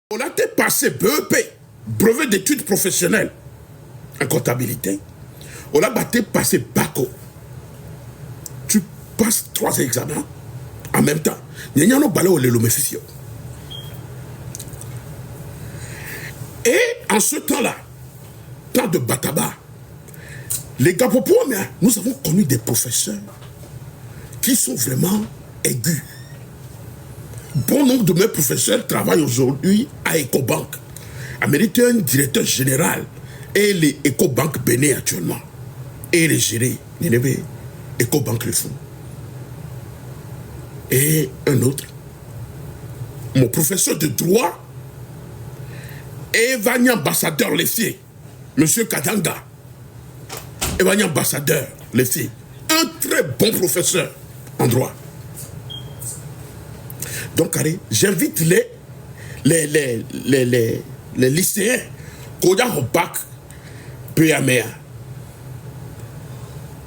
On a été passé BEP, brevet d'études professionnelles en comptabilité. On a été passé BACO. Tu passes 3 examens en même temps. Et en ce temps-là, temps de Bataba, les gars, nous avons connu des professeurs qui sont vraiment aigus. Bon nombre de mes professeurs travaillent aujourd'hui à Ecobank. Amérique est un directeur général et les Ecobank Bénin actuellement. Et les gérés, Ecobank le font. Et un autre, mon professeur de droit est ambassadeur Leffier, monsieur Kadanga. Est ambassadeur Leffier. Un très bon professeur en droit. Donc, j'invite les lycéens qui ont un bac PMA.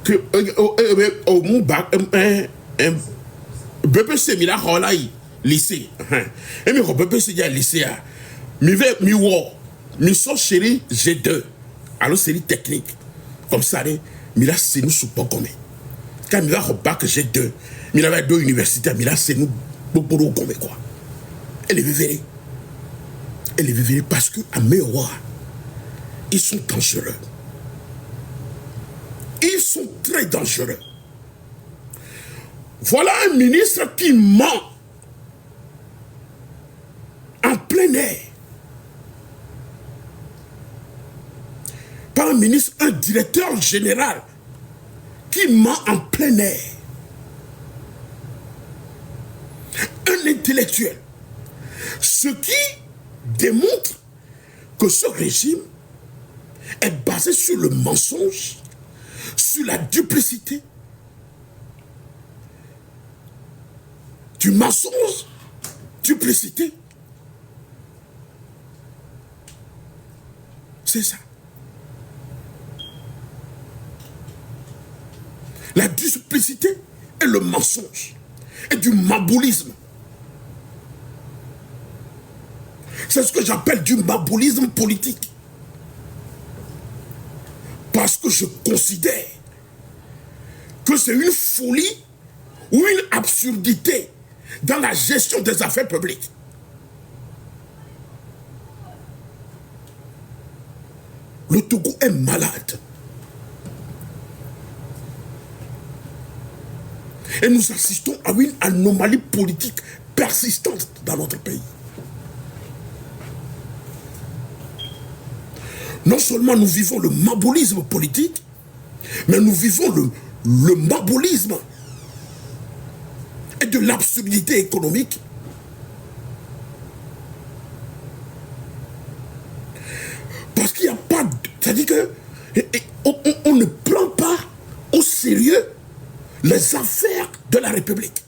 Que au mon bac, BPC, il a un lycée. Et mais BPC, il y a un lycée. Mi sont chéri G2. Alors, c'est une technique. Comme ça, il a c'est nous sous pas comme. Quand il a un bac G2, il avait 2 universités, il a c'est nous. Quoi. Elle est vivée. Elle est vivée parce que à Mewa, ils sont dangereux. Ils sont très dangereux. Voilà un ministre qui ment en plein air. Pas un ministre, un directeur général qui ment en plein air. Un intellectuel. Ce qui démontre que ce régime est basé sur le mensonge, sur la duplicité, du mensonge, duplicité. C'est ça. La duplicité et le mensonge et du maboulisme. C'est ce que j'appelle du maboulisme politique. Parce que je considère que c'est une folie ou une absurdité dans la gestion des affaires publiques. Le Togo est malade. Et nous assistons à une anomalie politique persistante dans notre pays. Non seulement nous vivons le maboulisme politique, mais nous vivons le maboulisme et de l'absurdité économique. Parce qu'il n'y a pas... C'est-à-dire qu'on ne prend pas au sérieux les affaires de la République.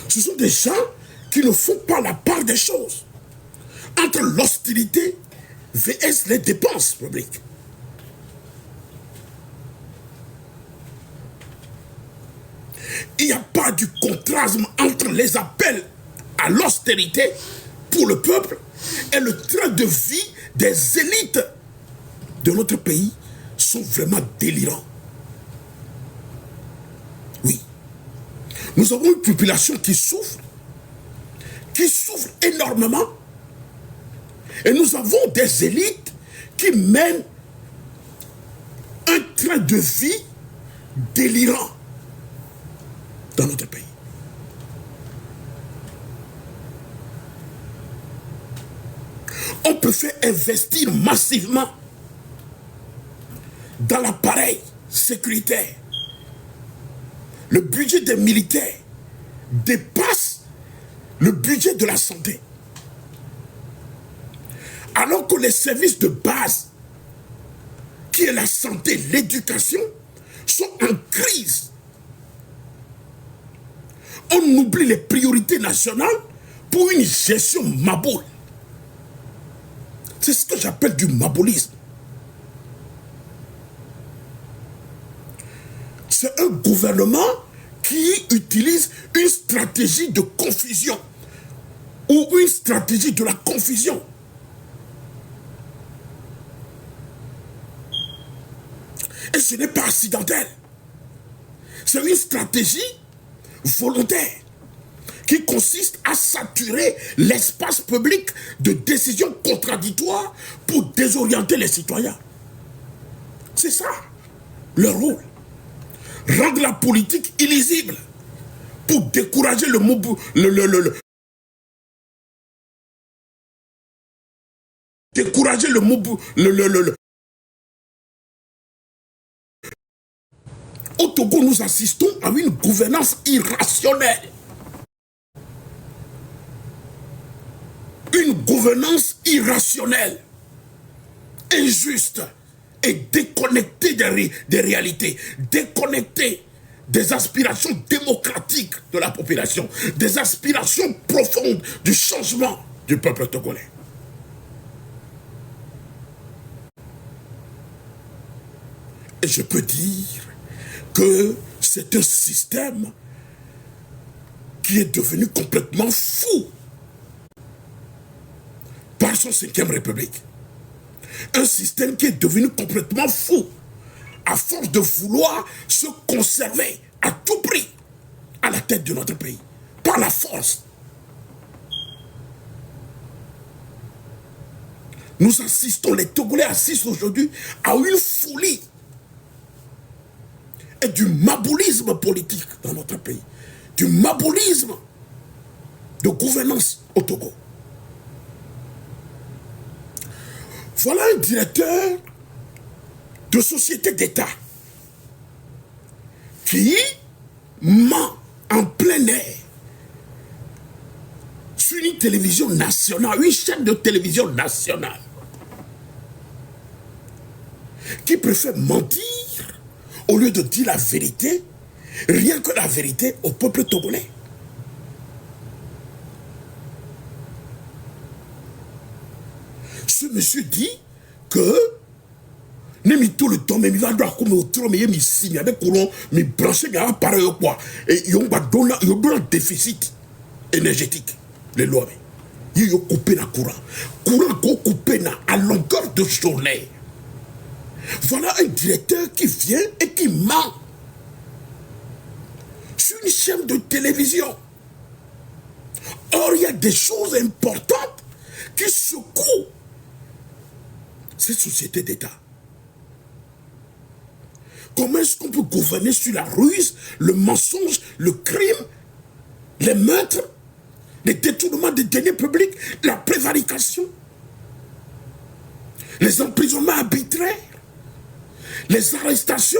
Ce sont des gens qui ne font pas la part des choses entre l'hostilité vs les dépenses publiques. Il n'y a pas du contrasme entre les appels à l'austérité pour le peuple et le train de vie des élites de notre pays sont vraiment délirants. Oui. Nous avons une population qui souffre énormément. Et nous avons des élites qui mènent un train de vie délirant dans notre pays. On peut faire investir massivement dans l'appareil sécuritaire. Le budget des militaires dépasse le budget de la santé. Alors que les services de base, qui est la santé, l'éducation, sont en crise. On oublie les priorités nationales pour une gestion maboule. C'est ce que j'appelle du maboulisme. C'est un gouvernement qui utilise une stratégie de confusion ou une stratégie de la confusion. Et ce n'est pas accidentel. C'est une stratégie volontaire qui consiste à saturer l'espace public de décisions contradictoires pour désorienter les citoyens. C'est ça, leur rôle. Rendre la politique illisible pour décourager décourager Au Togo, nous assistons à une gouvernance irrationnelle. Une gouvernance irrationnelle, injuste et déconnectée des réalités, déconnectée des aspirations démocratiques de la population, des aspirations profondes du changement du peuple togolais. Et je peux dire que c'est un système qui est devenu complètement fou par son 5e République. Un système qui est devenu complètement fou à force de vouloir se conserver à tout prix à la tête de notre pays, par la force. Nous assistons, les Togolais assistent aujourd'hui à une folie et du maboulisme politique dans notre pays, du maboulisme de gouvernance au Togo. Voilà un directeur de société d'État qui ment en plein air sur une télévision nationale, une chaîne de télévision nationale, qui préfère mentir au lieu de dire la vérité, rien que la vérité au peuple togolais. Ce monsieur dit que Nemi tout le temps, mais il va doit comme au trop, mais il signe avec courant, mais branché, mais appareil quoi. Et il y a un déficit énergétique, les lois. Il y a coupé la courant. Courant qu'on coupe à longueur de journée. Voilà un directeur qui vient et qui ment sur une chaîne de télévision. Or, il y a des choses importantes qui secouent cette société d'État. Comment est-ce qu'on peut gouverner sur la ruse, le mensonge, le crime, les meurtres, les détournements des deniers publics, la prévarication, les emprisonnements arbitraires, les arrestations,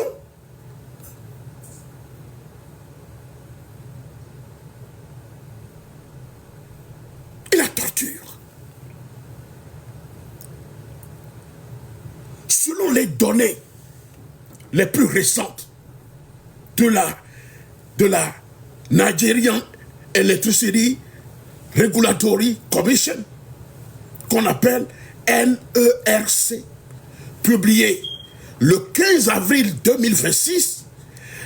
et la torture. Selon les données les plus récentes de la Nigerian Electricity Regulatory Commission, qu'on appelle NERC, publiée le 15 avril 2026,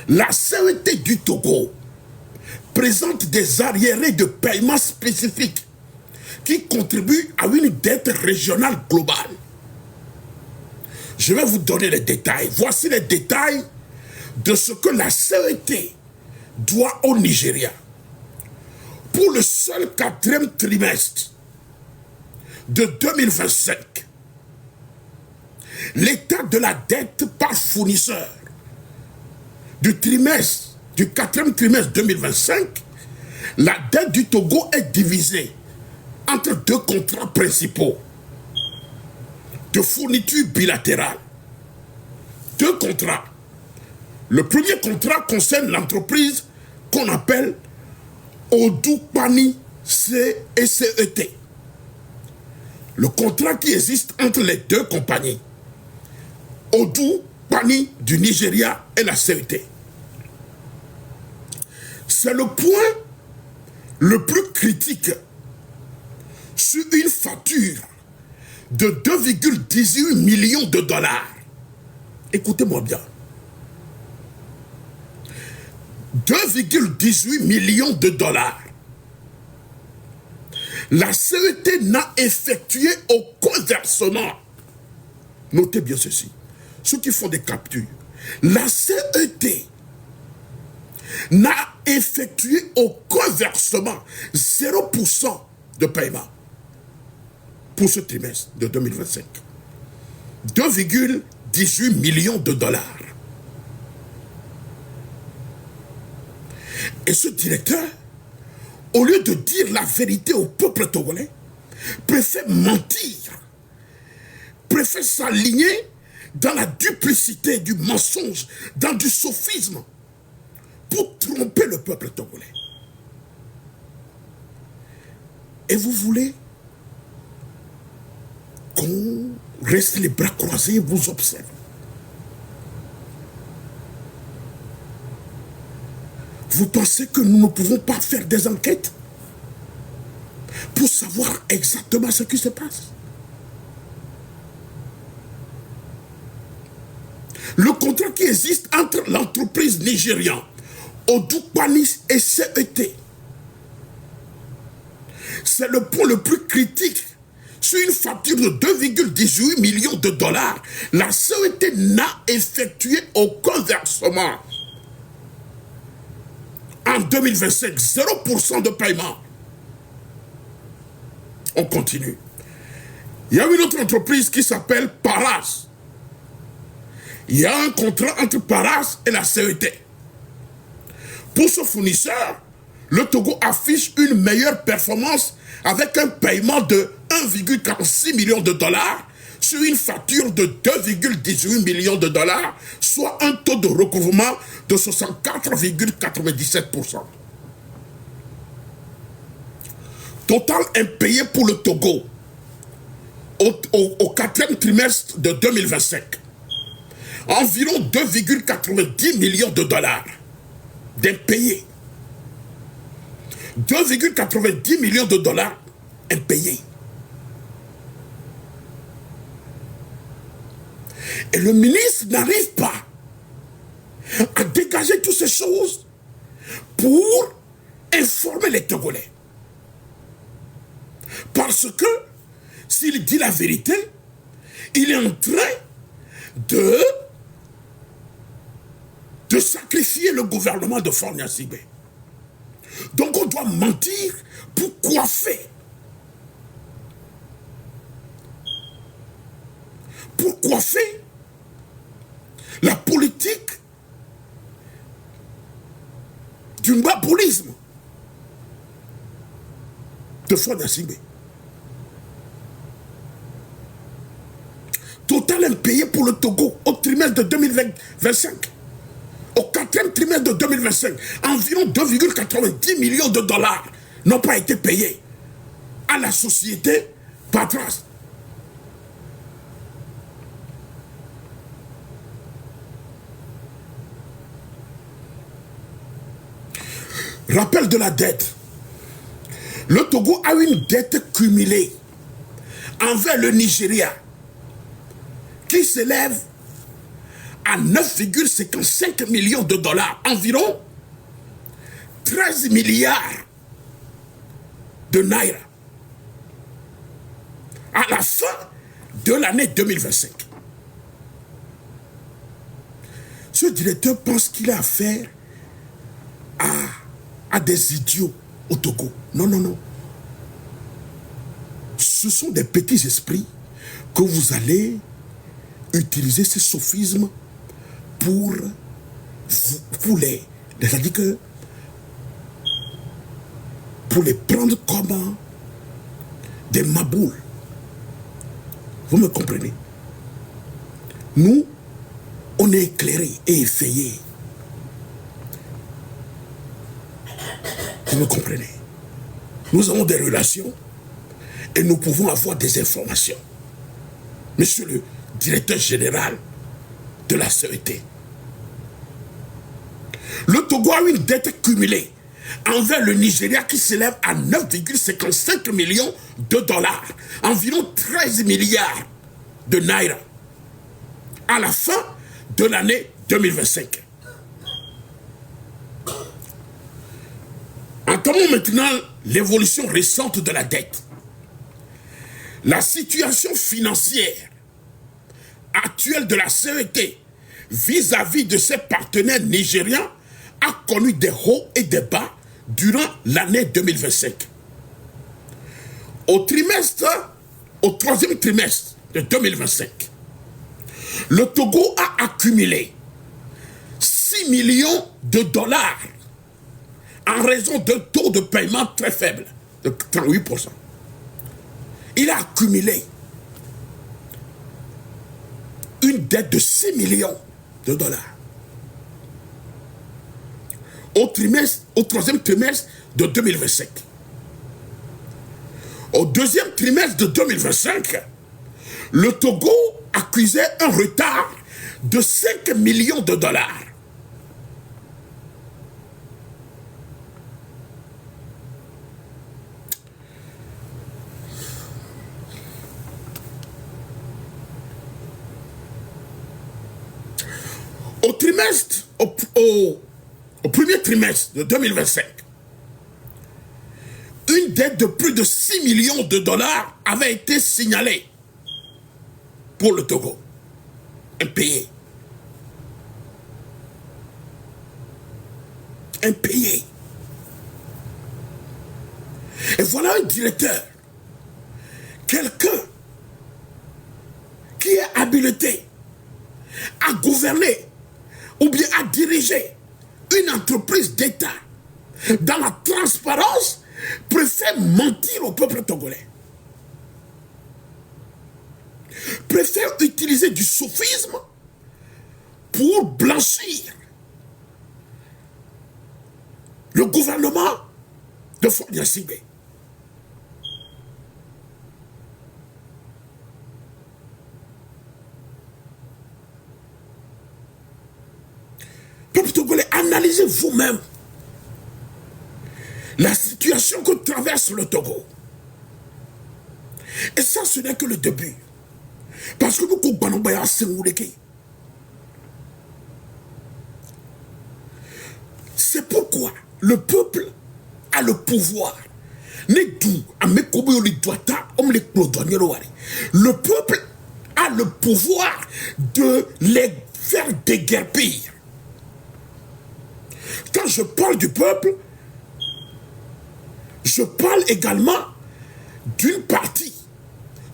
la CET du Togo présente des arriérés de paiement spécifiques qui contribuent à une dette régionale globale. Je vais vous donner les détails. Voici les détails de ce que la CET doit au Nigeria. Pour le seul 4e trimestre de 2025, l'état de la dette par fournisseur du 4e trimestre 2025, la dette du Togo est divisée entre 2 contrats principaux de fourniture bilatérale. 2 contrats. Le premier contrat concerne l'entreprise qu'on appelle Odupani CET. Le contrat qui existe entre les 2 compagnies, Odupani du Nigeria et la CET. C'est le point le plus critique sur une facture de 2,18 millions de dollars. Écoutez-moi bien. 2,18 millions de dollars. La CET n'a effectué aucun versement. Notez bien ceci. Ceux qui font des captures. La CET n'a effectué aucun versement. 0% de paiement pour ce trimestre de 2025. 2,18 millions de dollars. Et ce directeur, au lieu de dire la vérité au peuple togolais, préfère mentir, préfère s'aligner dans la duplicité du mensonge, dans du sophisme, pour tromper le peuple togolais. Et vous voulez qu'on reste les bras croisés et vous observe? Vous pensez que nous ne pouvons pas faire des enquêtes pour savoir exactement ce qui se passe? Le contrat qui existe entre l'entreprise nigériane Odukpanis et CET, c'est le point le plus critique. Sur une facture de 2,18 millions de dollars, la CET n'a effectué aucun versement. En 2025, 0% de paiement. On continue. Il y a une autre entreprise qui s'appelle Paras. Il y a un contrat entre Paras et la CET. Pour ce fournisseur, le Togo affiche une meilleure performance avec un paiement de 1,46 million de dollars sur une facture de 2,18 millions de dollars, soit un taux de recouvrement de 64,97%. Total impayé pour le Togo au quatrième trimestre de 2025. Environ 2,90 millions de dollars d'impayés. 2,90 millions de dollars impayés. Et le ministre n'arrive pas à dégager toutes ces choses pour informer les Togolais. Parce que s'il dit la vérité, il est en train de sacrifier le gouvernement de Faure Gnassingbé. Donc on doit mentir pour coiffer. Pour coiffer la politique du mbabolisme de Faure Gnassingbé. Total impayé pour le Togo au trimestre de 2025. Au quatrième trimestre de 2025, environ 2,90 millions de dollars n'ont pas été payés à la société Patras. Rappel de la dette. Le Togo a une dette cumulée envers le Nigeria qui s'élève à 9,55 millions de dollars, environ 13 milliards de naira à la fin de l'année 2025. Ce directeur pense qu'il a affaire à des idiots au Togo. Non, non, non. Ce sont des petits esprits que vous allez utiliser ces sophismes pour les, c'est-à-dire que pour les prendre comme des maboules. Vous me comprenez? Nous, on est éclairés et effrayés. Vous me comprenez? Nous avons des relations et nous pouvons avoir des informations. Monsieur le directeur général de la CET, le Togo a une dette cumulée envers le Nigeria qui s'élève à 9,55 millions de dollars, environ 13 milliards de naira, à la fin de l'année 2025. Entamons maintenant l'évolution récente de la dette. La situation financière actuelle de la CET vis-à-vis de ses partenaires nigérians a connu des hauts et des bas durant l'année 2025. Au troisième trimestre de 2025, le Togo a accumulé 6 millions de dollars en raison d'un taux de paiement très faible de 38%. Il a accumulé une dette de 6 millions de dollars au troisième trimestre de 2025. Au deuxième trimestre de 2025, le Togo accusait un retard de 5 millions de dollars. Au premier trimestre de 2025, une dette de plus de 6 millions de dollars avait été signalée pour le Togo, impayé. Impayé. Et voilà un directeur, quelqu'un qui est habilité à gouverner ou bien à diriger une entreprise d'État dans la transparence, préfère mentir au peuple togolais. Préfère utiliser du sophisme pour blanchir le gouvernement de Faure Gnassingbé. Peuple togolais, analysez vous-même la situation que traverse le Togo. Et ça, ce n'est que le début. Parce que c'est pourquoi le peuple a le pouvoir. Le peuple a le pouvoir de les faire déguerpir. Quand je parle du peuple, je parle également d'une partie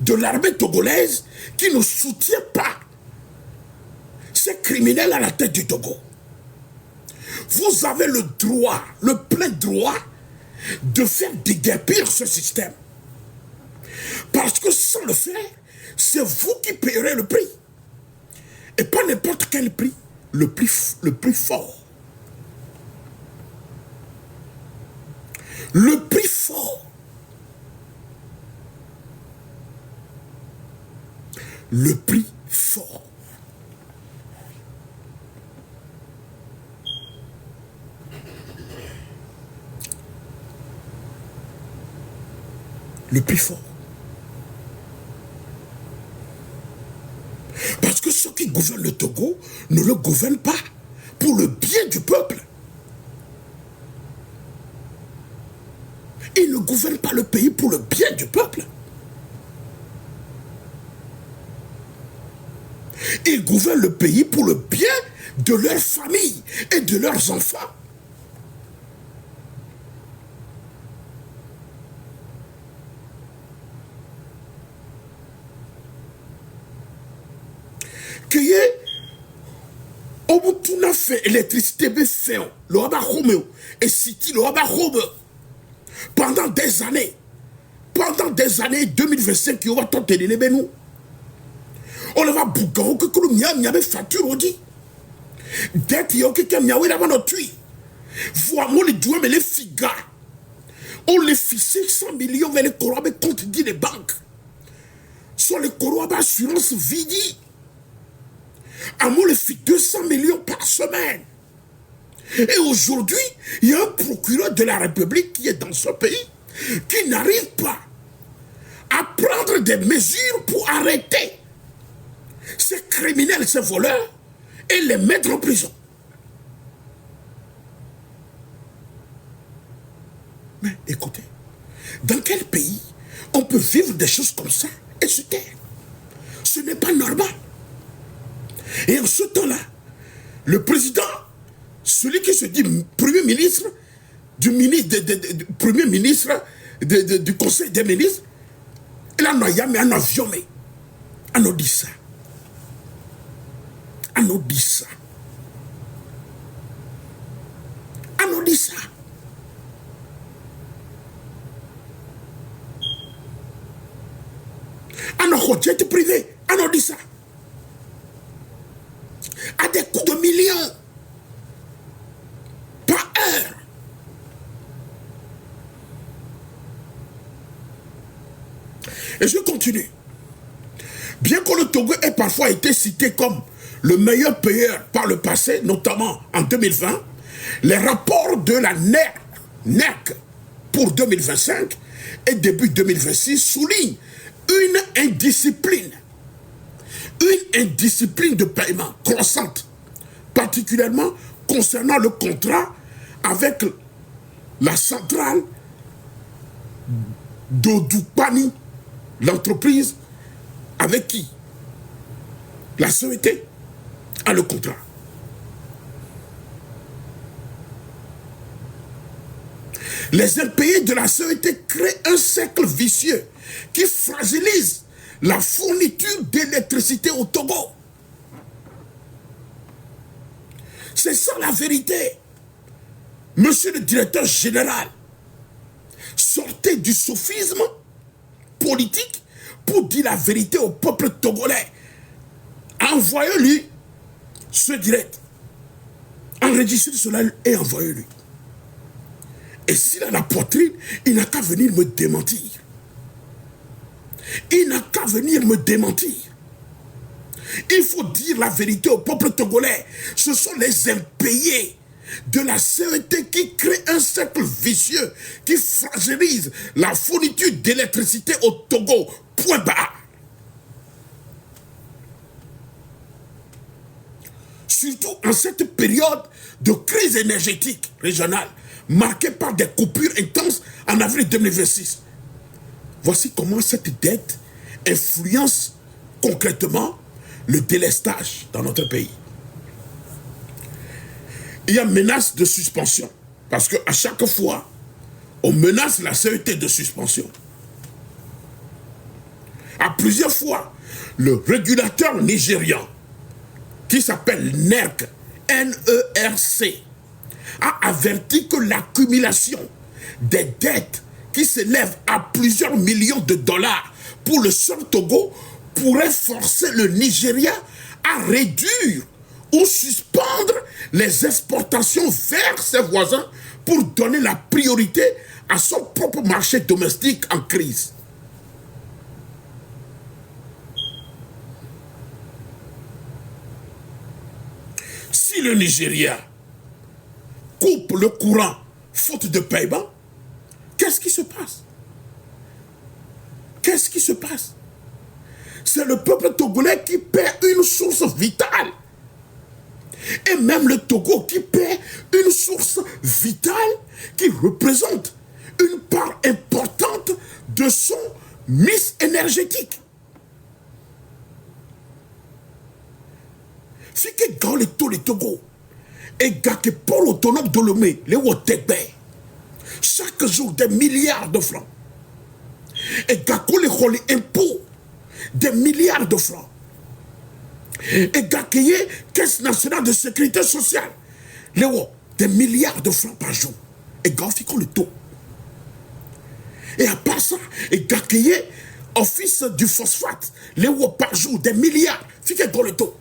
de l'armée togolaise qui ne soutient pas ces criminels à la tête du Togo. Vous avez le droit, le plein droit de faire déguerpir ce système. Parce que sans le faire, c'est vous qui payerez le prix. Et pas n'importe quel prix, le plus fort. Le prix fort. Le prix fort. Le prix fort. Parce que ceux qui gouvernent le Togo ne le gouvernent pas pour le bien du peuple. Ils ne gouvernent pas le pays pour le bien du peuple. Ils gouvernent le pays pour le bien de leur famille et de leurs enfants. Qu'il Obutuna fait électricité fait le Waba Romeo et City le Waba Romeo pendant des années 2025 il va tenter de les nous on le va bouger que le mien n'y avait facture on dit dès qu'il y a quelqu'un n'y a pas notre tui voir moi les doués mais les figas on les fit 500 millions vers les corps avec compte dit les banques sur les corps assurance vidi Amon le fit 200 millions par semaine. Et aujourd'hui, il y a un procureur de la République qui est dans ce pays qui n'arrive pas à prendre des mesures pour arrêter ces criminels, ces voleurs et les mettre en prison. Dans quel pays on peut vivre des choses comme ça et se taire? Ce n'est pas normal. Et en ce temps-là, le président, celui qui se dit premier ministre, premier ministre du conseil des ministres, il a noyé, mais il a violé. On nous dit ça. On nous dit ça. On nous dit ça. On a jet privé. On nous dit ça. À des coûts de millions par heure. Et je continue. Bien que le Togo ait parfois été cité comme le meilleur payeur par le passé, notamment en 2020, les rapports de la NERC pour 2025 et début 2026 soulignent une indiscipline de paiement croissante, particulièrement concernant le contrat avec la centrale d'Odupani, l'entreprise avec qui la CET a le contrat. Les impayés de la CET créent un cercle vicieux qui fragilise la fourniture d'électricité au Togo. C'est ça la vérité. Monsieur le directeur général, sortez du sophisme politique pour dire la vérité au peuple togolais. Envoyez-lui ce direct. Enregistrez cela et envoyez-lui. Et s'il a la poitrine, il n'a qu'à venir me démentir. Il n'a qu'à venir me démentir. Il faut dire la vérité au peuple togolais. Ce sont les impayés de la CET qui créent un cercle vicieux qui fragilise la fourniture d'électricité au Togo. Point barre. Surtout en cette période de crise énergétique régionale marquée par des coupures intenses en avril 2026. Voici comment cette dette influence concrètement le délestage dans notre pays. Il y a menace de suspension. Parce qu'à chaque fois, on menace la CET de suspension. À plusieurs fois, le régulateur nigérian, qui s'appelle NERC, N-E-R-C, a averti que l'accumulation des dettes qui s'élèvent à plusieurs millions de dollars pour le seul Togo pourrait forcer le Nigeria à réduire ou suspendre les exportations vers ses voisins pour donner la priorité à son propre marché domestique en crise. Si le Nigeria coupe le courant faute de paiement, qu'est-ce qui se passe? Qu'est-ce qui se passe? C'est le peuple togolais qui perd une source vitale. Et même le Togo qui perd une source vitale qui représente une part importante de son mix énergétique. Si que dans le Togo et que pour autonome de l'Omé, les Wotebe, chaque jour des milliards de francs. Et que les impôts, des milliards de francs. Et que Caisse nationale de sécurité sociale, des milliards de francs par jour. Et que le taux. Et à part ça, et que Office du phosphate, les par jour, des milliards, fiquez dans le taux.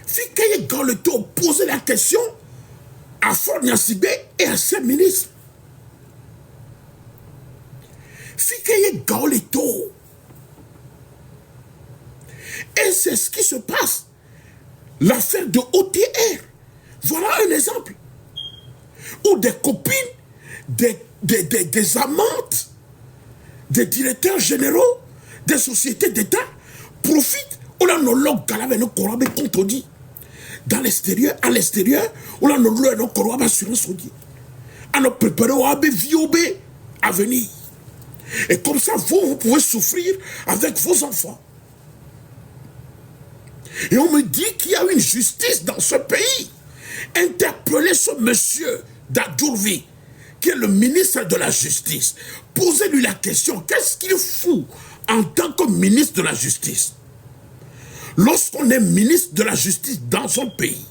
Fiquez dans le taux, posez la question à Fornia Sibé et à ses ministres. Fiquez dans le taux. Et c'est ce qui se passe. L'affaire de OTR. Voilà un exemple. Où des copines, des amantes, des directeurs généraux, des sociétés d'État profitent. On a nos logs contredits. Dans l'extérieur, à l'extérieur, on a nos logs assurance. à nous préparer au ABVOB à venir. Et comme ça, vous pouvez souffrir avec vos enfants. Et on me dit qu'il y a une justice dans ce pays. Interpellez ce monsieur d'Adjourvi, qui est le ministre de la Justice. Posez-lui la question, qu'est-ce qu'il fout en tant que ministre de la Justice? Lorsqu'on est ministre de la Justice dans un pays,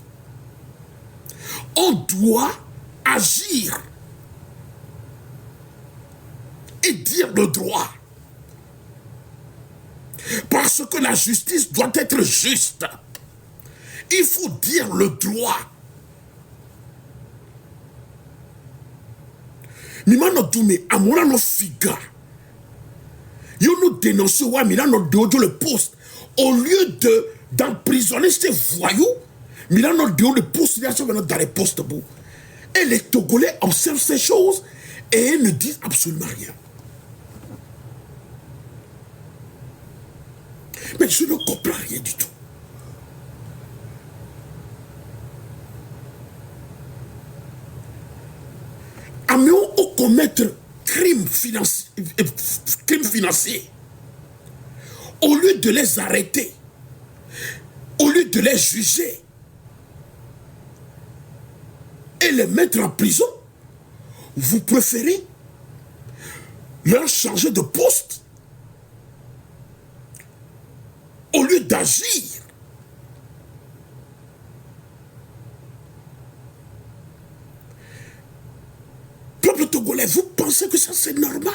on doit agir et dire le droit. Parce que la justice doit être juste. Il faut dire le droit. Mimano Doumé, Amora no figa. Yo nous dénonce, ouais, Milano Dodo le poste. Au lieu d'emprisonner ces voyous, Milano Dodo le poste, il y a dans les postes. Et les Togolais observent ces choses et ils ne disent absolument rien. Mais je ne comprends rien du tout. Amiens au commettre crime financier, au lieu de les arrêter, au lieu de les juger et les mettre en prison, vous préférez leur changer de poste au lieu d'agir. Peuple togolais, vous pensez que ça c'est normal?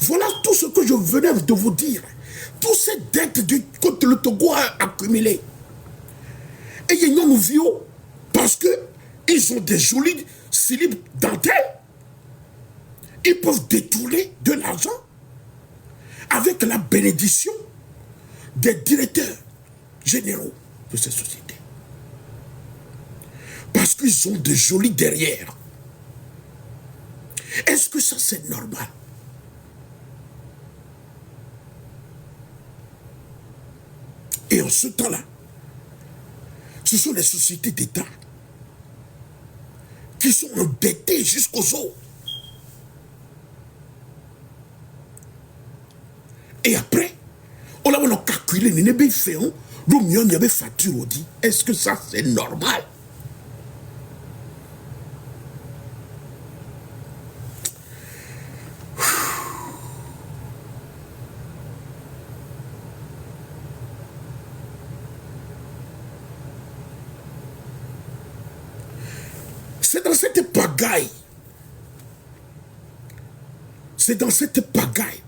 Voilà tout ce que je venais de vous dire. Toutes ces dettes que le Togo a accumulées. Et ils nous viennent parce qu'ils ont des jolis cylindres dentaires. Ils peuvent détourner de l'argent avec la bénédiction des directeurs généraux de ces sociétés. Parce qu'ils ont de jolis derrière. Est-ce que ça c'est normal? Et en ce temps-là, ce sont les sociétés d'État qui sont endettées jusqu'aux os. Et après, on a calculé, on a fait on a facture. Est-ce que ça c'est normal? C'est dans cette pagaille. C'est dans cette pagaille.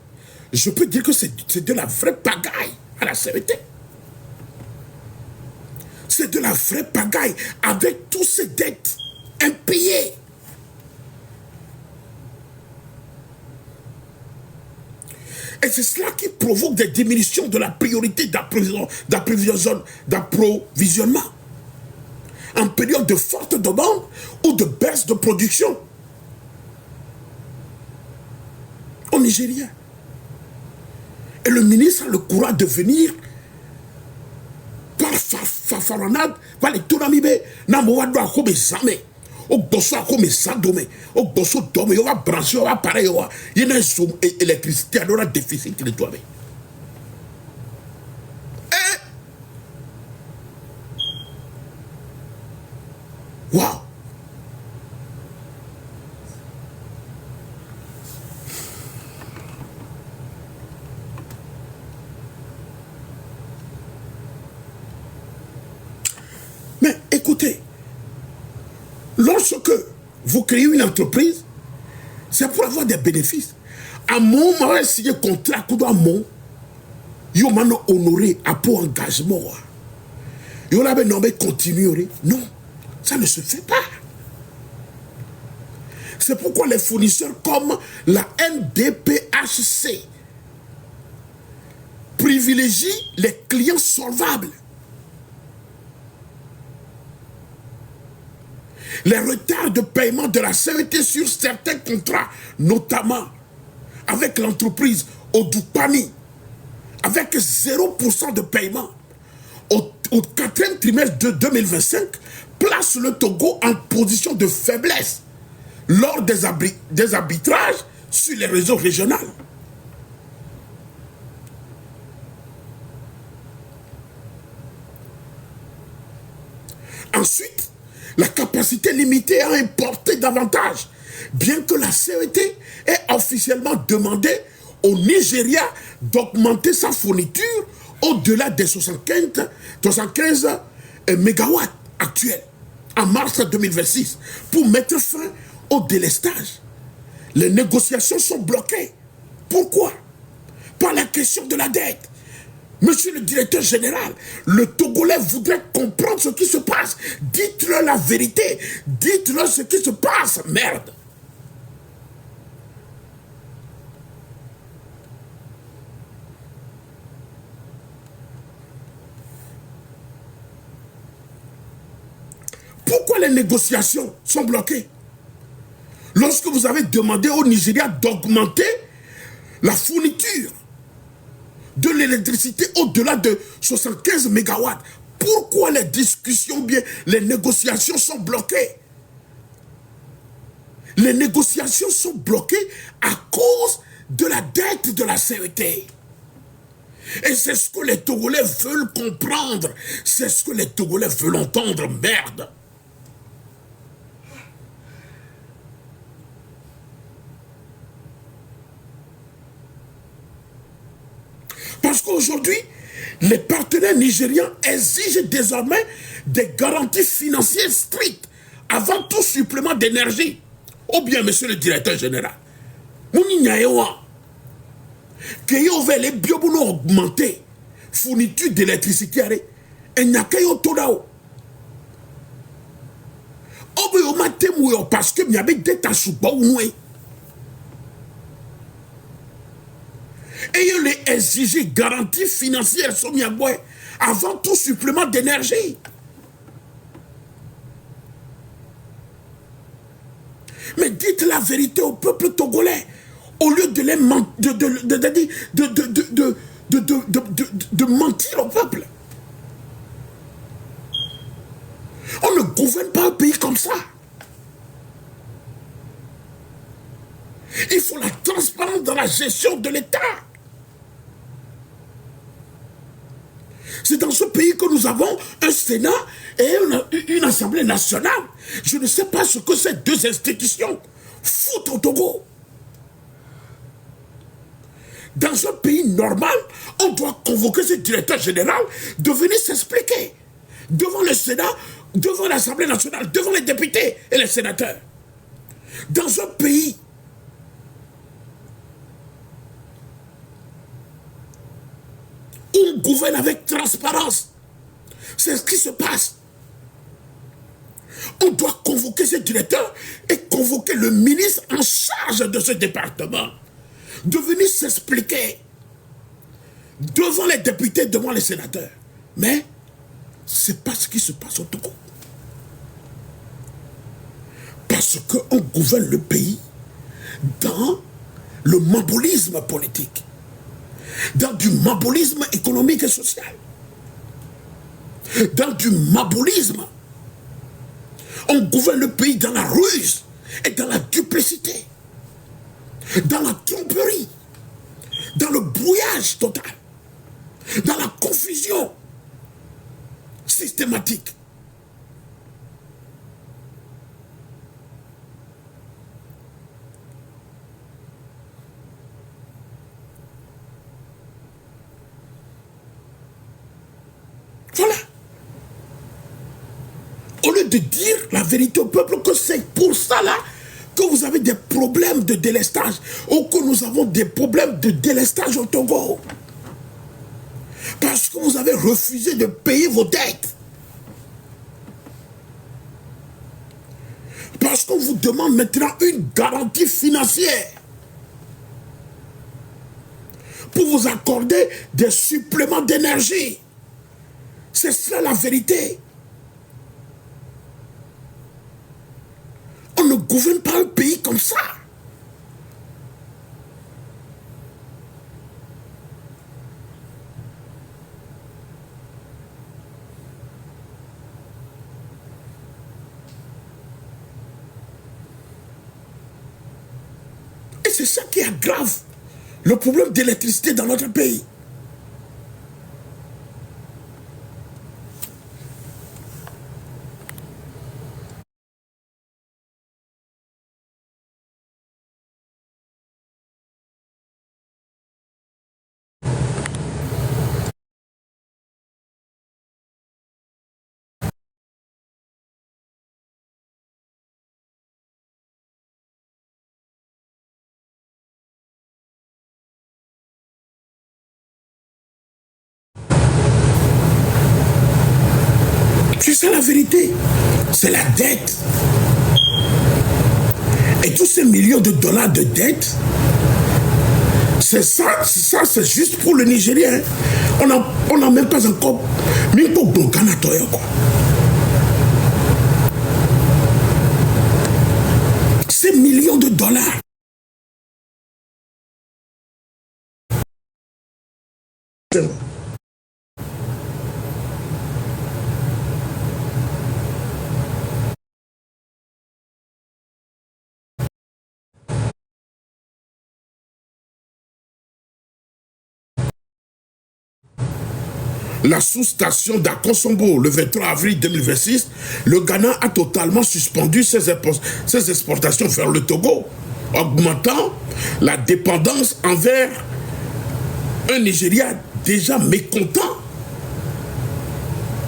Je peux dire que c'est de la vraie pagaille à la CET. C'est de la vraie pagaille avec toutes ces dettes impayées. Et c'est cela qui provoque des diminutions de la priorité d'approvisionnement. En période de forte demande ou de baisse de production. Au Nigeria. Et le ministre a le courage de venir par fafaronade, par les tournamibé, n'amoua doit comme jamais. Au bosso a comme ça domé. Au bosso domé, on va brancher, on va pareil, il y a une somme électricité, alors un déficit, il est doit. Waouh! Mais écoutez, lorsque vous créez une entreprise, c'est pour avoir des bénéfices. À mon moment, signé un contrat, que doit mon, yo mano honoré à pour engagement. Yo l'avait nommé continuer. Non, ça ne se fait pas. C'est pourquoi les fournisseurs comme la NDPHC privilégient les clients solvables. Les retards de paiement de la CET sur certains contrats, notamment avec l'entreprise Odupani, avec 0% de paiement au 4e trimestre de 2025, place le Togo en position de faiblesse lors des arbitrages sur les réseaux régionaux. Ensuite, la capacité limitée à importer davantage, bien que la CET ait officiellement demandé au Nigeria d'augmenter sa fourniture au-delà des 75 mégawatts actuels en mars 2026 pour mettre fin au délestage. Les négociations sont bloquées. Pourquoi? Par la question de la dette. Monsieur le directeur général, le Togolais voudrait comprendre ce qui se passe. Dites-leur la vérité. Dites-leur ce qui se passe, merde. Pourquoi les négociations sont bloquées? Lorsque vous avez demandé au Nigeria d'augmenter la fourniture de l'électricité au-delà de 75 mégawatts, pourquoi les discussions, bien les négociations sont bloquées? Les négociations sont bloquées à cause de la dette de la CET. Et c'est ce que les Togolais veulent comprendre. C'est ce que les Togolais veulent entendre, merde. Parce qu'aujourd'hui, les partenaires nigérians exigent désormais des garanties financières strictes avant tout supplément d'énergie. Ou bien, monsieur le directeur général, que yo veut les biobouno augmenter fourniture d'électricité et n'y a qu'à yo todao. Obe yo matemouyo parce que m'y avait des tachouba ououé. Et il est exigé garantie financière avant tout supplément d'énergie. Mais dites la vérité au peuple togolais au lieu de les de mentir au peuple. On ne gouverne pas un pays comme ça. Il faut la transparence dans la gestion de l'État. C'est dans ce pays que nous avons un Sénat et une Assemblée nationale. Je ne sais pas ce que ces deux institutions foutent au Togo. Dans un pays normal, on doit convoquer ce directeur général de venir s'expliquer devant le Sénat, devant l'Assemblée nationale, devant les députés et les sénateurs. Dans un pays où on gouverne avec transparence, c'est ce qui se passe. On doit convoquer ce directeur et convoquer le ministre en charge de ce département, de venir s'expliquer devant les députés, devant les sénateurs. Mais ce n'est pas ce qui se passe au Togo. Parce qu'on gouverne le pays dans le mambolisme politique, dans du mambolisme économique et social, dans du mambolisme. On gouverne le pays dans la ruse et dans la duplicité, dans la tromperie, dans le brouillage total, dans la confusion systématique. Voilà. Au lieu de dire la vérité au peuple que c'est pour ça là que vous avez des problèmes de délestage ou que nous avons des problèmes de délestage au Togo. Parce que vous avez refusé de payer vos dettes. Parce qu'on vous demande maintenant une garantie financière pour vous accorder des suppléments d'énergie. C'est cela la vérité. On ne gouverne pas un pays comme ça. c'est ça qui aggrave le problème d'électricité dans notre pays. C'est ça la vérité. C'est la dette. Et tous ces millions de dollars de dette, c'est c'est juste pour le Nigérien. On n'a même pas encore mis pour bon Canada, quoi. Ces millions de dollars. La sous-station d'Akosombo, le 23 avril 2026, le Ghana a totalement suspendu ses exportations vers le Togo, augmentant la dépendance envers un Nigeria déjà mécontent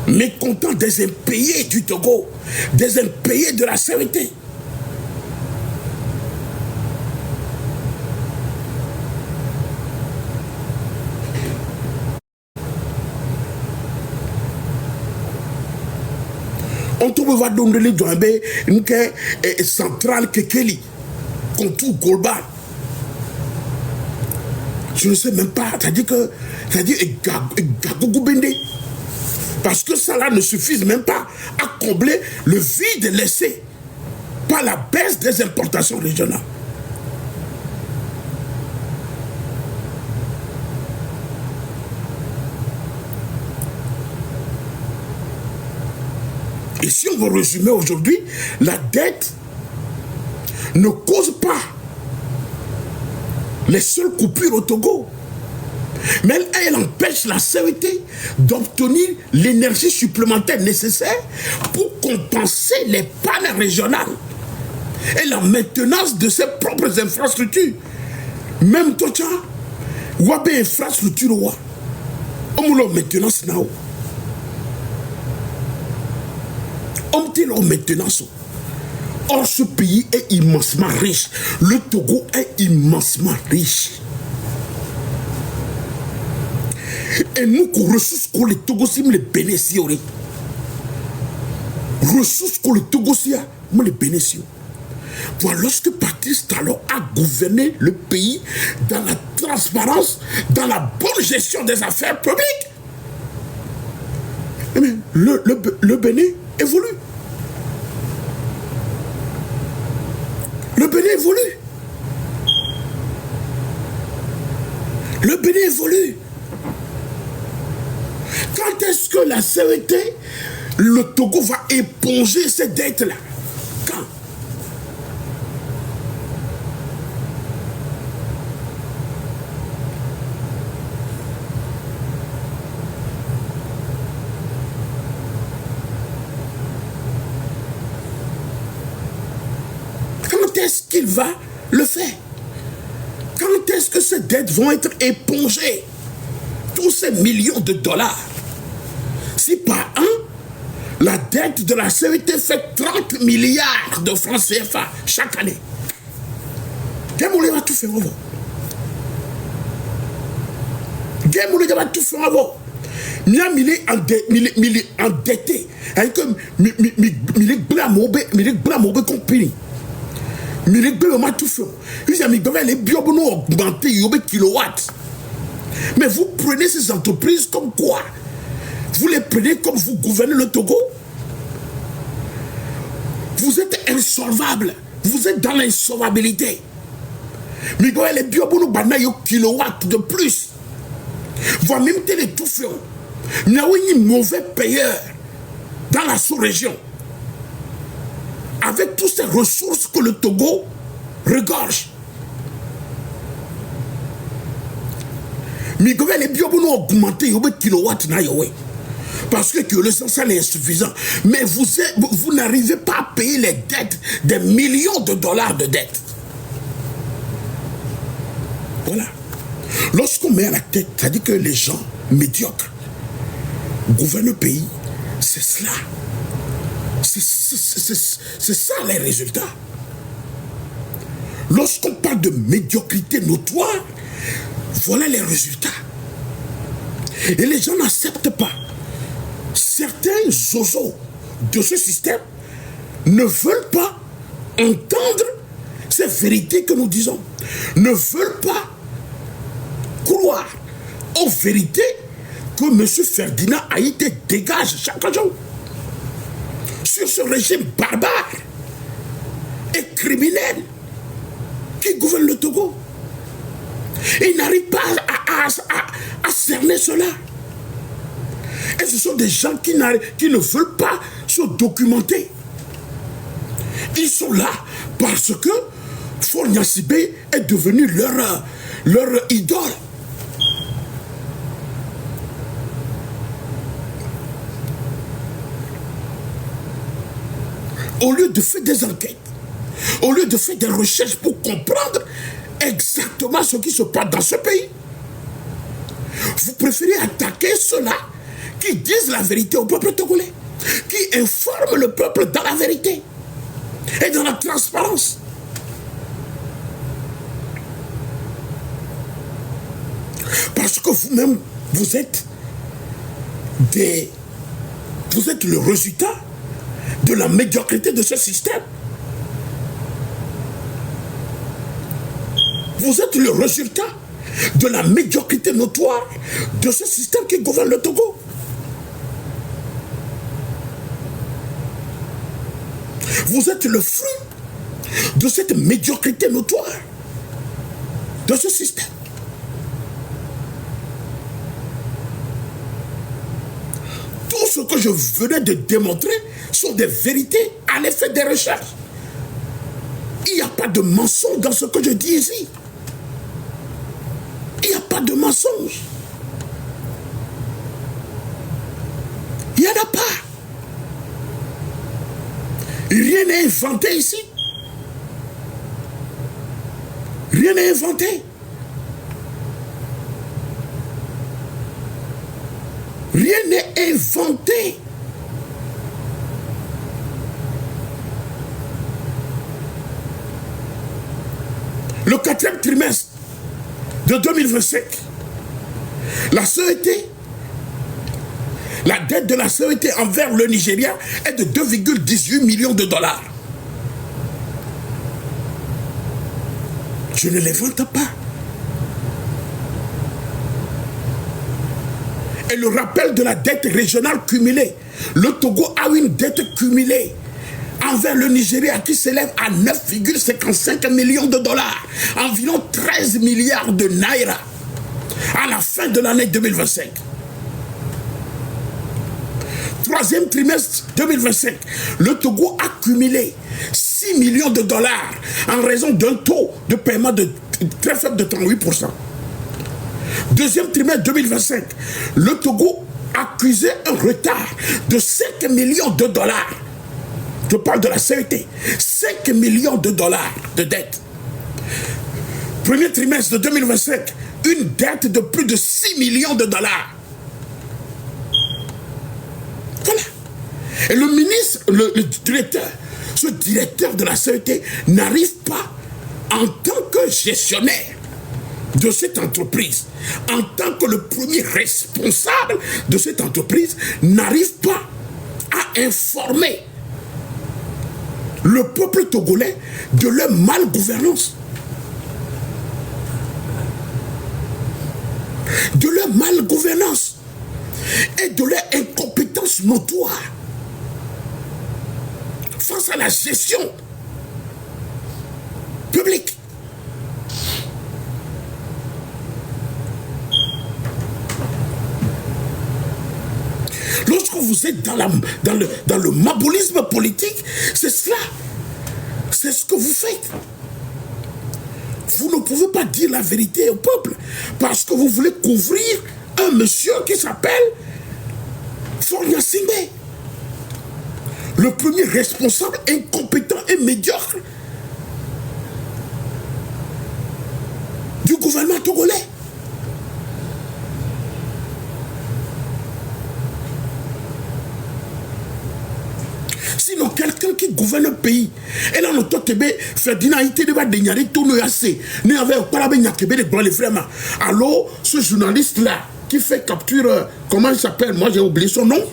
des impayés du Togo, des impayés de la CVT. On trouve va donner les Djambé, une centrale Kekeli, contre Golba. Je ne sais même pas, c'est-à-dire Gagougou Bende. Parce que ça là ne suffit même pas à combler le vide laissé par la baisse des importations régionales. Et si on veut résumer aujourd'hui, la dette ne cause pas les seules coupures au Togo, mais elle empêche la CVT d'obtenir l'énergie supplémentaire nécessaire pour compenser les pannes régionales et la maintenance de ses propres infrastructures. Même toi, tu as des infrastructures, on a maintenance now. Leur maintenance. Or, ce pays est immensement riche. Le Togo est immensement riche. Et nous, ressources que les Togosiens les bénéficient. Ressources que les Togosiens les bénéficient. Voilà, lorsque Patrice Talon a gouverné le pays dans la transparence, dans la bonne gestion des affaires publiques, le Bénin évolue. Le Bénin évolue. Le Bénin évolue. Quand est-ce que la CVT, le Togo va éponger ces dettes-là? Quand? Quand est-ce qu'il va le faire? Quand est-ce que ces dettes vont être épongées? Tous ces millions de dollars. Si par an, la dette de la CVT fait 30 milliards de francs CFA chaque année. Gamoulé va tout faire avant. Gamoulé va tout faire avant. Miam, il est endetté. Il est blâmé compagnie. Il est blâmé tout faire. Les biobonos augmentés, il y a kilowatts. Mais vous prenez ces entreprises comme quoi? Vous les prenez comme vous gouvernez le Togo? Vous êtes insolvable. Vous êtes dans l'insolvabilité. Mais les biobonos banayo kilowatts de plus. Vous même les tout faire. Il y a un mauvais payeur dans la sous-région. Avec toutes ces ressources que le Togo regorge. Mais le gouvernement a augmenté le kilowatt. Parce que le sens est insuffisant. Mais vous n'arrivez pas à payer les dettes, des millions de dollars de dettes. Voilà. Lorsqu'on met à la tête, ça dit que les gens médiocres gouvernent le pays, c'est cela. C'est ça les résultats. Lorsqu'on parle de médiocrité notoire, voilà les résultats. Et les gens n'acceptent pas. Certains zozos de ce système ne veulent pas entendre ces vérités que nous disons, ne veulent pas croire aux vérités que M. Ferdinand Haïté dégage chaque jour sur ce régime barbare et criminel qui gouverne le Togo. Ils n'arrivent pas à cerner cela. Et ce sont des gens qui ne veulent pas se documenter. Ils sont là parce que Faure Gnassingbé est devenu leur idole. Au lieu de faire des enquêtes, au lieu de faire des recherches pour comprendre exactement ce qui se passe dans ce pays, vous préférez attaquer ceux-là qui disent la vérité au peuple togolais, qui informent le peuple dans la vérité et dans la transparence. Parce que vous-même, vous êtes le résultat de la médiocrité de ce système. Vous êtes le résultat de la médiocrité notoire de ce système qui gouverne le Togo. Vous êtes le fruit de cette médiocrité notoire de ce système. Tout ce que je venais de démontrer sont des vérités à l'effet des recherches. Il n'y a pas de mensonge dans ce que je dis ici. Il n'y a pas de mensonge. Il n'y en a pas. Rien n'est inventé ici. Rien n'est inventé. Rien n'est inventé. Le 4e trimestre de 2025, la CET, la dette de la CET envers le Nigeria est de 2,18 millions de dollars. Je ne l'invente pas. Et le rappel de la dette régionale cumulée, le Togo a une dette cumulée envers le Nigeria qui s'élève à 9,55 millions de dollars, environ 13 milliards de naira à la fin de l'année 2025. 3e trimestre 2025, le Togo a cumulé 6 millions de dollars en raison d'un taux de paiement très faible de 38%. 2e trimestre 2025, le Togo a accusé un retard de 5 millions de dollars. Je parle de la CET. 5 millions de dollars de dette. 1er trimestre de 2025, une dette de plus de 6 millions de dollars. Voilà. Et le ministre, le directeur, ce directeur de la CET n'arrive pas, en tant que gestionnaire de cette entreprise, en tant que le premier responsable de cette entreprise, n'arrive pas à informer le peuple togolais de leur malgouvernance, de leur malgouvernance et de leur incompétence notoire face à la gestion publique. Lorsque vous êtes dans le mabolisme politique, c'est cela. C'est ce que vous faites. vous ne pouvez pas dire la vérité au peuple parce que vous voulez couvrir un monsieur qui s'appelle Faure Gnassingbé, le premier responsable incompétent et médiocre du gouvernement togolais. Sinon, quelqu'un qui gouverne un pays, et là, notre Tébé, Ferdinand, il était déjà déniaré, tout nous assez. Nous avons pas la Nyakébé, les vraiment. Alors, ce journaliste-là, qui fait capture, comment il s'appelle? Moi, j'ai oublié son nom.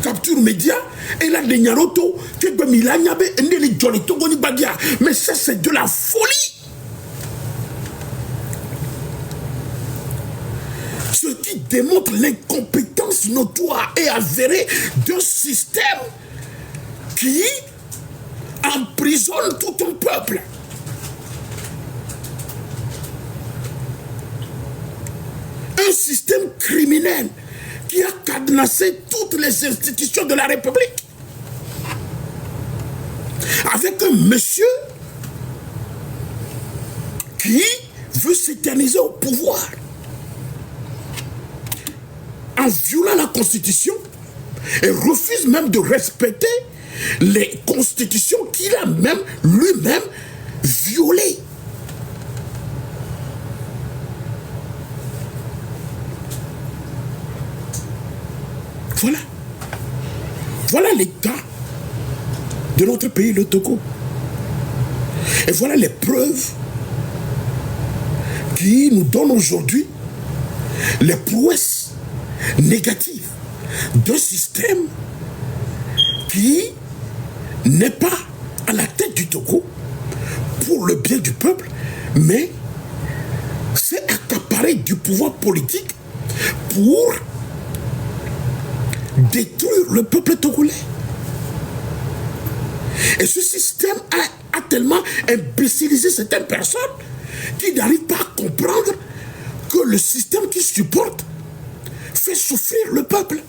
Capture média, et là, déniaroto, qui est Milanyabe, et les Jolly Togoni Badia. Mais ça, c'est de la folie. Ce qui démontre l'incompétence notoire et avérée d'un système qui emprisonne tout un peuple. Un système criminel qui a cadenassé toutes les institutions de la République. Avec un monsieur qui veut s'éterniser au pouvoir. En violant la Constitution et refuse même de respecter les constitutions qu'il a même lui-même violées. Voilà. Voilà l'état de notre pays, le Togo. Et voilà les preuves qui nous donnent aujourd'hui les prouesses négatives d'un système qui n'est pas à la tête du Togo pour le bien du peuple, mais c'est accaparer du pouvoir politique pour détruire le peuple togolais. Et ce système a tellement imbécilisé certaines personnes qui n'arrivent pas à comprendre que le système qui supporte fait souffrir le peuple.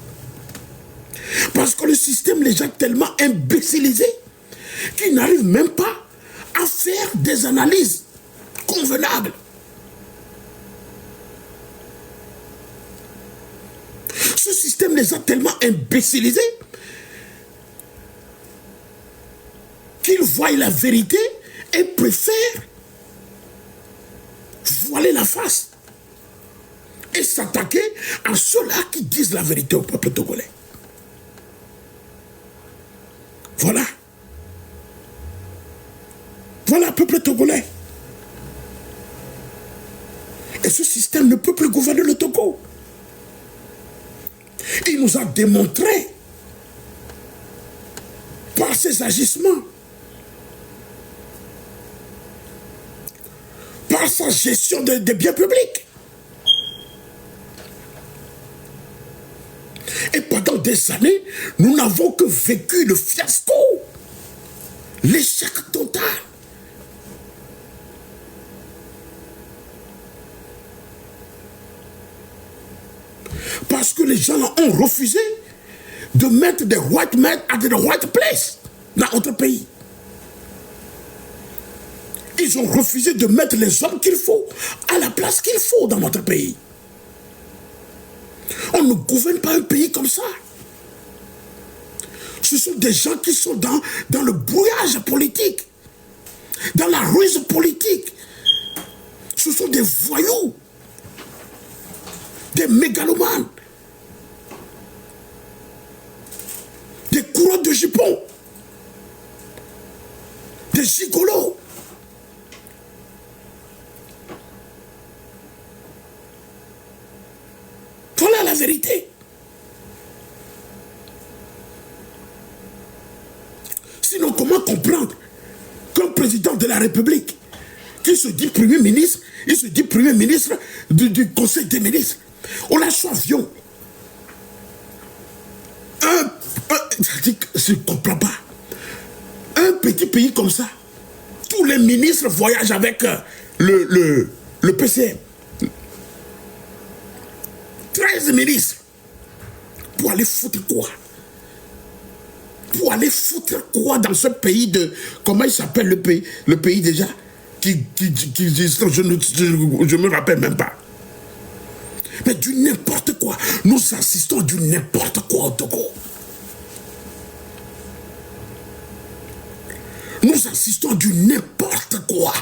Parce que le système les a tellement imbécilisés qu'ils n'arrivent même pas à faire des analyses convenables. Ce système les a tellement imbécilisés qu'ils voient la vérité et préfèrent voiler la face et s'attaquer à ceux-là qui disent la vérité au peuple togolais. Voilà. Voilà, peuple togolais. Et ce système ne peut plus gouverner le Togo. Il nous a démontré par ses agissements, par sa gestion des biens publics. Et pendant des années, nous n'avons que vécu le fiasco, l'échec total. Parce que les gens ont refusé de mettre des white men at the right place dans notre pays. Ils ont refusé de mettre les hommes qu'il faut à la place qu'il faut dans notre pays. On ne gouverne pas un pays comme ça. Ce sont des gens qui sont dans le brouillage politique, dans la ruse politique. Ce sont des voyous, des mégalomanes, des courants de jupons, des gigolos. Voilà la vérité. Sinon, comment comprendre qu'un président de la République qui se dit Premier ministre, il se dit Premier ministre du Conseil des ministres, on l'a sur avion. Je ne comprends pas. Un petit pays comme ça, tous les ministres voyagent avec le PCM. 13 ministres. Pour aller foutre quoi? Pour aller foutre quoi dans ce pays de... Comment il s'appelle le pays déjà? je me rappelle même pas. Mais du n'importe quoi. Nous assistons du n'importe quoi au Togo. Nous assistons du n'importe quoi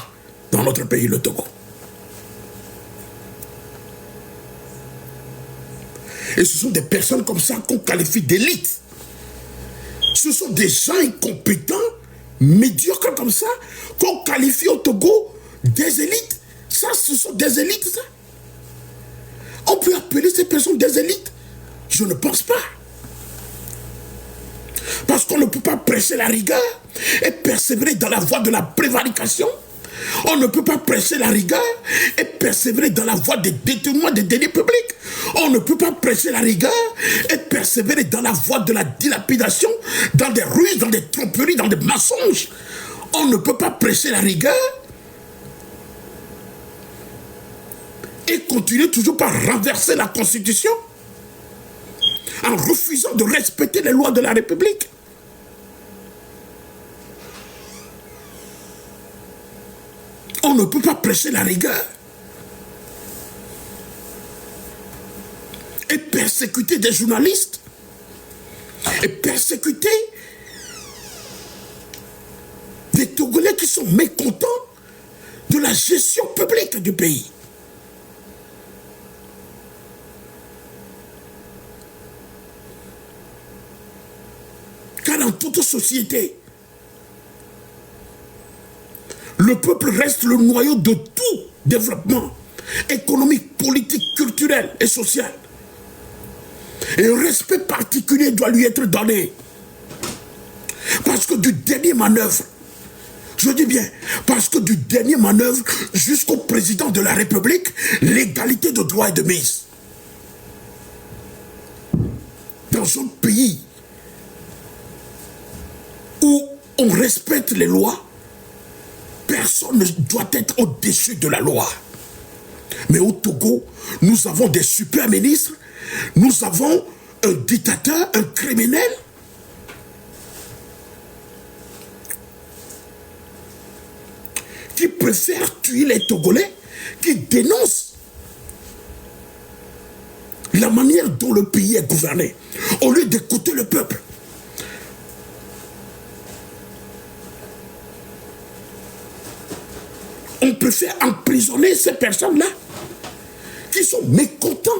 dans notre pays, le Togo. Et ce sont des personnes comme ça qu'on qualifie d'élite. Ce sont des gens incompétents, médiocres comme ça, qu'on qualifie au Togo des élites. Ça, ce sont des élites, ça. On peut appeler ces personnes des élites? Je ne pense pas. Parce qu'on ne peut pas prêcher la rigueur et persévérer dans la voie de la prévarication. On ne peut pas prêcher la rigueur et persévérer dans la voie des détournements des deniers publics. On ne peut pas prêcher la rigueur et persévérer dans la voie de la dilapidation, dans des ruses, dans des tromperies, dans des mensonges. On ne peut pas prêcher la rigueur et continuer toujours par renverser la Constitution en refusant de respecter les lois de la République. On ne peut pas prêcher la rigueur et persécuter des journalistes et persécuter des Togolais qui sont mécontents de la gestion publique du pays. Car dans toute société, le peuple reste le noyau de tout développement économique, politique, culturel et social. Et un respect particulier doit lui être donné. Parce que du dernier manœuvre, je dis bien, parce que du dernier manœuvre jusqu'au président de la République, l'égalité de droit et de mise. Dans un pays où on respecte les lois, personne ne doit être au-dessus de la loi. Mais au Togo, nous avons des super ministres, nous avons un dictateur, un criminel. Qui préfère tuer les Togolais, qui dénonce la manière dont le pays est gouverné, au lieu d'écouter le peuple. On préfère emprisonner ces personnes-là qui sont mécontents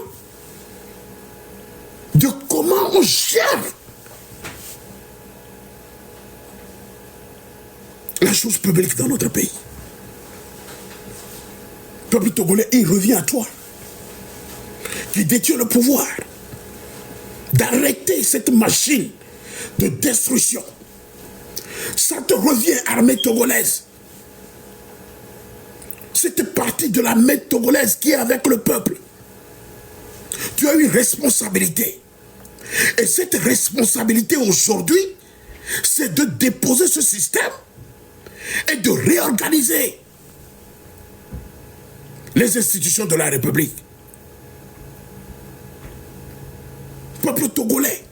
de comment on gère la chose publique dans notre pays. Peuple togolais, il revient à toi, qui détient le pouvoir, d'arrêter cette machine de destruction. Ça te revient, armée togolaise. Cette partie de l'armée togolaise qui est avec le peuple. Tu as une responsabilité. Et cette responsabilité aujourd'hui, c'est de déposer ce système et de réorganiser les institutions de la République. Peuple togolais,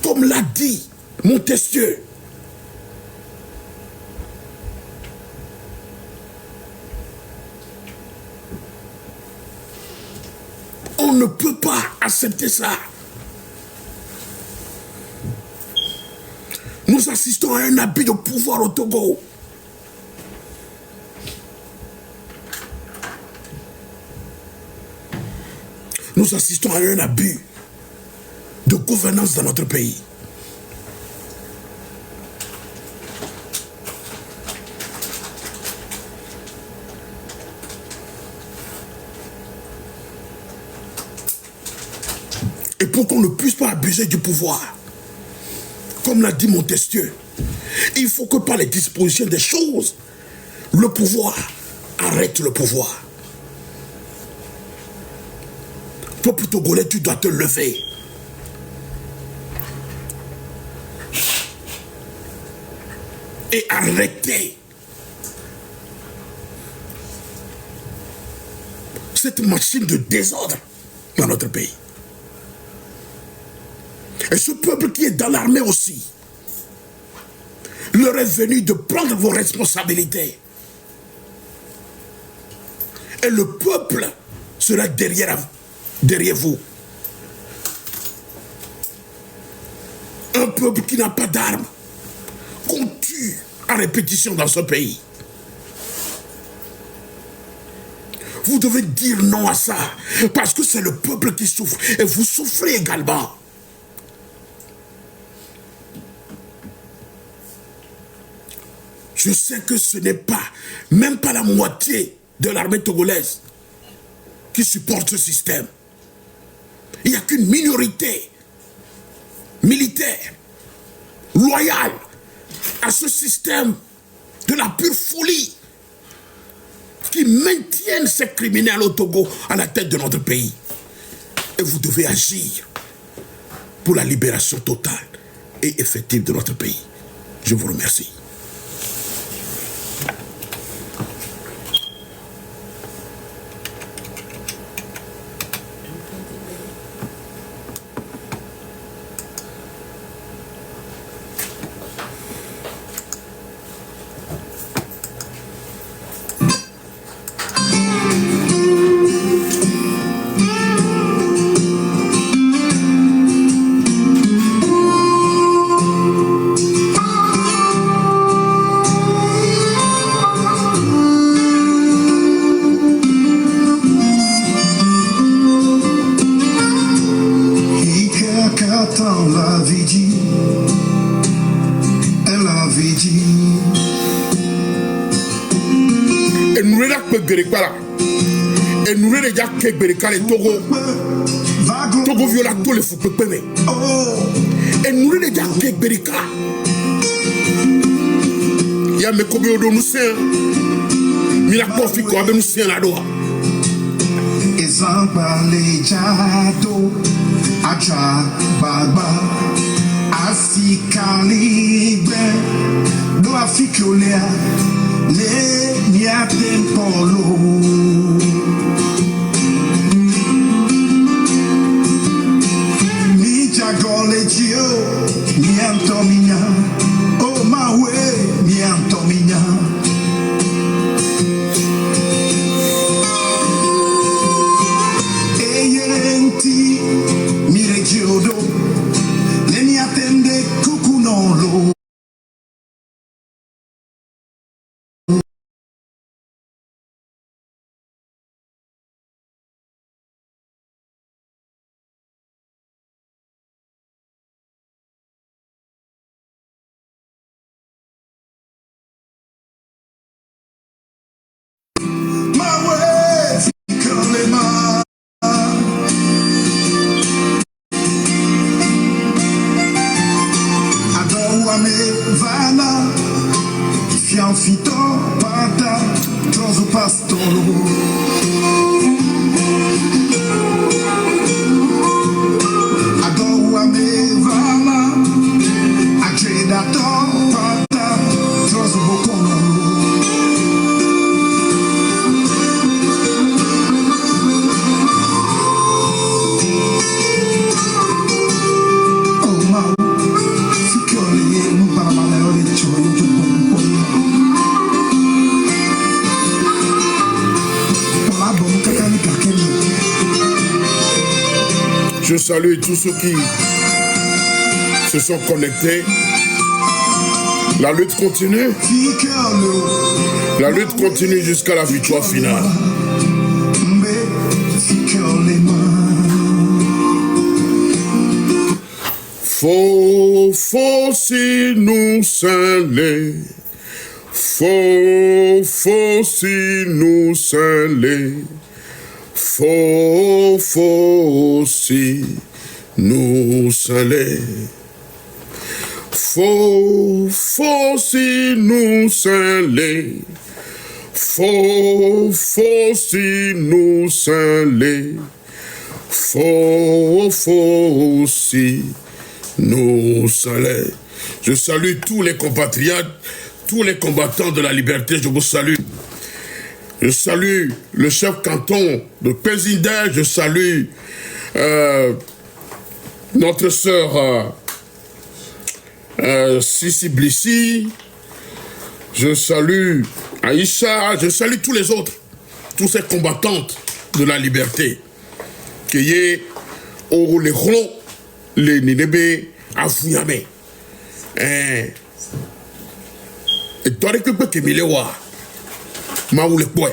comme l'a dit Montesquieu, on ne peut pas accepter ça. Nous assistons à un abus de pouvoir au Togo. Nous assistons à un abus de gouvernance dans notre pays. Et pour qu'on ne puisse pas abuser du pouvoir, comme l'a dit Montesquieu, il faut que par les dispositions des choses, le pouvoir arrête le pouvoir. Peuple togolais, tu dois te lever. Et arrêter cette machine de désordre dans notre pays. Et ce peuple qui est dans l'armée aussi, il leur est venu de prendre vos responsabilités. Et le peuple sera derrière vous. Un peuple qui n'a pas d'armes, qu'on tue à répétition dans ce pays. Vous devez dire non à ça, parce que c'est le peuple qui souffre, et vous souffrez également. Je sais que ce n'est pas, même pas la moitié de l'armée togolaise qui supporte ce système. Il n'y a qu'une minorité militaire, loyale à ce système de la pure folie qui maintiennent ces criminels au Togo à la tête de notre pays. Et vous devez agir pour la libération totale et effective de notre pays. Je vous remercie. Et nous les déjà que Togo Togo viola tous les fous. Et nous les déjà que Berika. Il y a mes combien de nous c'est. Mila kofi ko abe nous c'est la doa. Ezamba le jado aja baba asikalibe do afikolea le miatem polo mi jagole jio mi antominya oh my way mi antominya eyenti mi regiodo le mi attende cucunolo. Fito pata trozo pastolo adoua me vala agenda to pata trozo bokono oh ma fikole para maleo de choyo. Je salue tous ceux qui se sont connectés. La lutte continue. La lutte continue jusqu'à la victoire finale. Faut si nous sceller. Faut si nous sceller. Faut si nous sceller. Faut si nous sceller. Faut si nous sceller. Faut si nous sceller. Je salue tous les compatriotes, tous les combattants de la liberté, je vous salue. Je salue le chef canton de Pézinda, je salue notre sœur Sissi Blissi, je salue Aïcha, je salue tous les autres tous ces combattantes de la liberté, qui est au les ronds, les Ninébé, à Fouillame. Et toi, tu peux que Milewa, Maou le poing.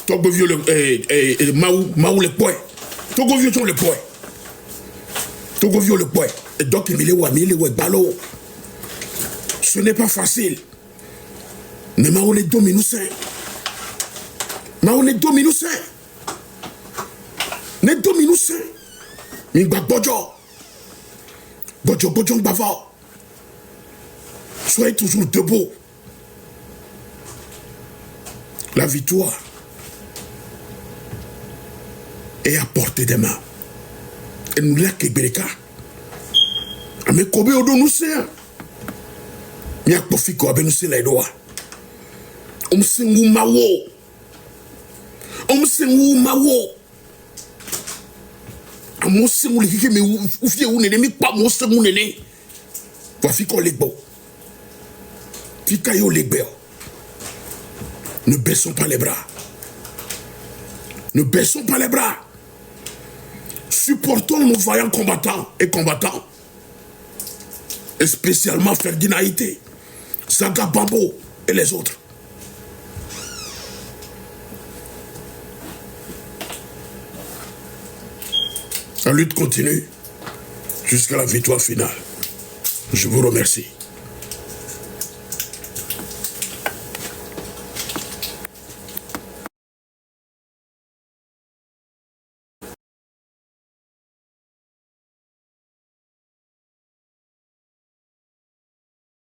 Toi, tu veux Maou le poing. Toi, tu veux le poing. Toi, tu veux le poing. Et donc, Milewa, Balo. Ce n'est pas facile. Mais Maou les dominus. Maou les dominus. Les dominus. Mingba Bodjo. Bodjo Bava. Soyez toujours debout. La victoire est à portée des mains. Et nous l'a Kébéreka. Mais Kobe Odo nous sert. Mais à Kofiko Abe nous sert les doigts. Omsengu Mawo. Omsengu Mawo. Amosengu les mais oufie ou n'est pas mon sengu n'est. Wafiko les beaux. Fikayo les beaux. Ne baissons pas les bras. Ne baissons pas les bras. Supportons nos vaillants combattants et combattants. Et spécialement Ferdinand Haïté, Saga Bambo et les autres. La lutte continue jusqu'à la victoire finale. Je vous remercie.